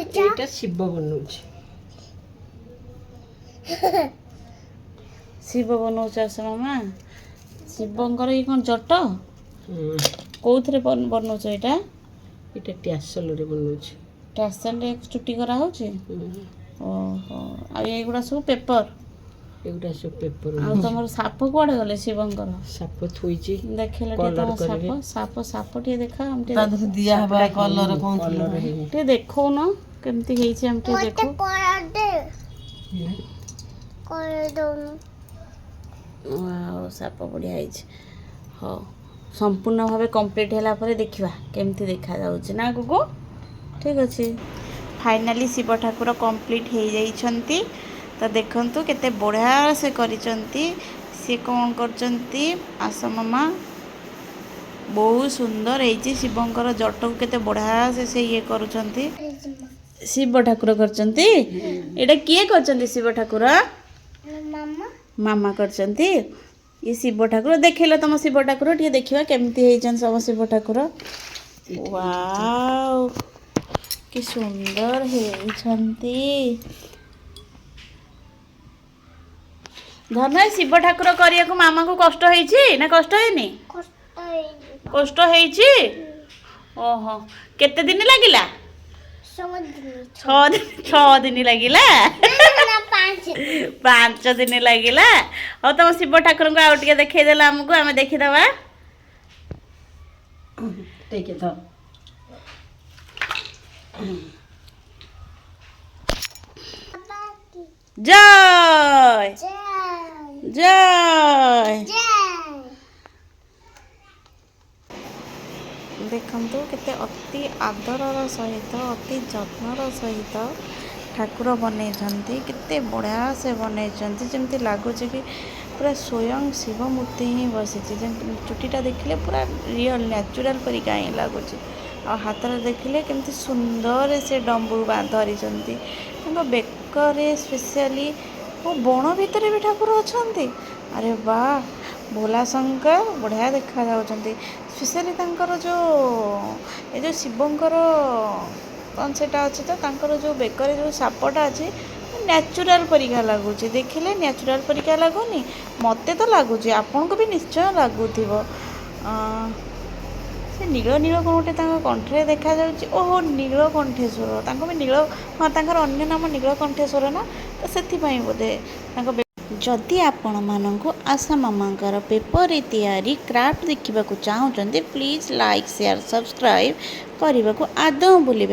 ଏଇଟା ଶିବ ବନଉଛି। ଶିବ ବନଉଛ ଆସ ମାମା। ଶିବଙ୍କର ଇଏ କ'ଣ ଜଟ? କୋଉଥିରେ ବନଉଛ ଏଇଟା? ଏଇଟା ଟ୍ୟାସଲରେ ବନଉଛି। ଟ୍ୟାସଲରେ ଚୁଟି କରାହେଉଛି? ଓହୋ। ଆଉ ଏଇଗୁଡ଼ା ସବୁ ପେପର? ଏଗୁଡ଼ା ସବୁ ପେପର। ଆଉ ତମର ସାପ କୁଆଡ଼େ ଗଲେ ଶିବଙ୍କର? ସାପ ଥୋଇଛି। ଦେଖିଲେ ଟିକେ ତମ ସାପ ଟିକେ ଦେଖା। ତା ଦେହରେ ଦିଆ ହବା କଲର କ'ଣ ଟିକେ ଦେଖଉନ କେମିତି ହେଇଛି ଆମେ ଟିକେ ଦେଖୁ। ଆଉ ସାପ ବଢ଼ିଆ ହେଇଛି। ହଉ ସମ୍ପୂର୍ଣ୍ଣ ଭାବେ କମ୍ପ୍ଲିଟ୍ ହେଲା ପରେ ଦେଖିବା କେମିତି ଦେଖାଯାଉଛି ନା ଗୁଗୁ। ଠିକ୍ ଅଛି। ଫାଇନାଲି ଶିବ ଠାକୁର କମ୍ପ୍ଲିଟ୍ ହେଇଯାଇଛନ୍ତି। ତ ଦେଖନ୍ତୁ କେତେ ବଢ଼ିଆ ସେ କରିଛନ୍ତି। ସେ କ'ଣ କରିଛନ୍ତି ଆସ ମାମା। ବହୁତ ସୁନ୍ଦର ହେଇଛି। ଶିବଙ୍କର ଜଟକୁ କେତେ ବଢ଼ିଆ ସେ ଇଏ କରୁଛନ୍ତି। ଶିବ ଠାକୁର କରିଛନ୍ତି। ଏଇଟା କିଏ କରିଛନ୍ତି? ଶିବ ଠାକୁର ମାମା କରିଛନ୍ତି। ଇଏ ଶିବ ଠାକୁର ଦେଖେଇଲ ତମ ଶିବ ଠାକୁର ଟିକେ ଦେଖିବା କେମିତି ହେଇଛନ୍ତି ତମ ଶିବ ଠାକୁର। ୱାଓ କି ସୁନ୍ଦର ହେଇଛନ୍ତି। ଧନ ଶିବ ଠାକୁର କରିବାକୁ ମାମାଙ୍କୁ କଷ୍ଟ ହେଇଛି ନା କଷ୍ଟ ହେଇନି? କଷ୍ଟ ହେଇଛି। ଓହୋ କେତେ ଦିନ ଲାଗିଲା? 6 ଦିନ ଲାଗିଲା। 5 ଦିନ ଲାଗିଲା। ହଉ ତମ ଶିବ ଠାକୁରଙ୍କୁ ଆଉ ଟିକେ ଦେଖେଇଦେଲ ଆମକୁ, ଆମେ ଦେଖିଦବା। ଟିକେ ଧର। ଜୟ ଜୟ। ଦେଖନ୍ତୁ କେତେ ଅତି ଆଦରର ସହିତ ଅତି ଯତ୍ନର ସହିତ ଠାକୁର ବନେଇଛନ୍ତି। କେତେ ବଢ଼ିଆ ସେ ବନେଇଛନ୍ତି। ଯେମିତି ଲାଗୁଛି କି ପୁରା ସ୍ୱୟଂ ଶିବ ମୂର୍ତ୍ତି ହିଁ ବସିଛି। ଯେମିତି ଚୁଟିଟା ଦେଖିଲେ ପୁରା ରିଅଲ୍ ନ୍ୟାଚୁରାଲ୍ ପରିକା ହିଁ ଲାଗୁଛି। ଆଉ ହାତରେ ଦେଖିଲେ କେମିତି ସୁନ୍ଦର ସେ ଡମ୍ବୁରୁ ଧରିଛନ୍ତି। ତାଙ୍କ ବେକରେ ସ୍ପେଶିଆଲି ବଣ ଭିତରେ ବି ଠାକୁର ଅଛନ୍ତି। ଆରେ ବା ଭୋଲା ଶଙ୍କର ବଢ଼ିଆ ଦେଖାଯାଉଛନ୍ତି। ସ୍ପେଶିଆଲି ତାଙ୍କର ଏ ଯେଉଁ ଶିବଙ୍କର କ'ଣ ସେଇଟା ଅଛି ତ ତାଙ୍କର ଯେଉଁ ବେକରେ ଯେଉଁ ସାପଟା ଅଛି ନ୍ୟାଚୁରାଲ୍ ପରିକା ଲାଗୁଛି। ଦେଖିଲେ ନ୍ୟାଚୁରାଲ୍ ପରିକା ଲାଗୁନି? ମୋତେ ତ ଲାଗୁଛି, ଆପଣଙ୍କୁ ବି ନିଶ୍ଚୟ ଲାଗୁଥିବ। ସେ ନୀଳ ନୀଳ କ'ଣ ଗୋଟେ ତାଙ୍କ କଣ୍ଠରେ ଦେଖାଯାଉଛି। ଓହୋ ନୀଳକଣ୍ଠେଶ୍ୱର। ତାଙ୍କ ବି ହଁ ତାଙ୍କର ଅନ୍ୟ ନାମ ନୀଳକଣ୍ଠେଶ୍ୱର ନା, ତ ସେଥିପାଇଁ ବୋଧେ ତାଙ୍କ। ଯଦି ଆପଣମାନଙ୍କୁ ଆଶା ମାମାଙ୍କର ପେପରରେ ତିଆରି କ୍ରାଫ୍ଟ ଦେଖିବାକୁ ଚାହୁଁଛନ୍ତି ପ୍ଲିଜ୍ ଲାଇକ୍ ସେୟାର ସବସ୍କ୍ରାଇବ୍ କରିବାକୁ ଆଦୌ ଭୁଲିବେ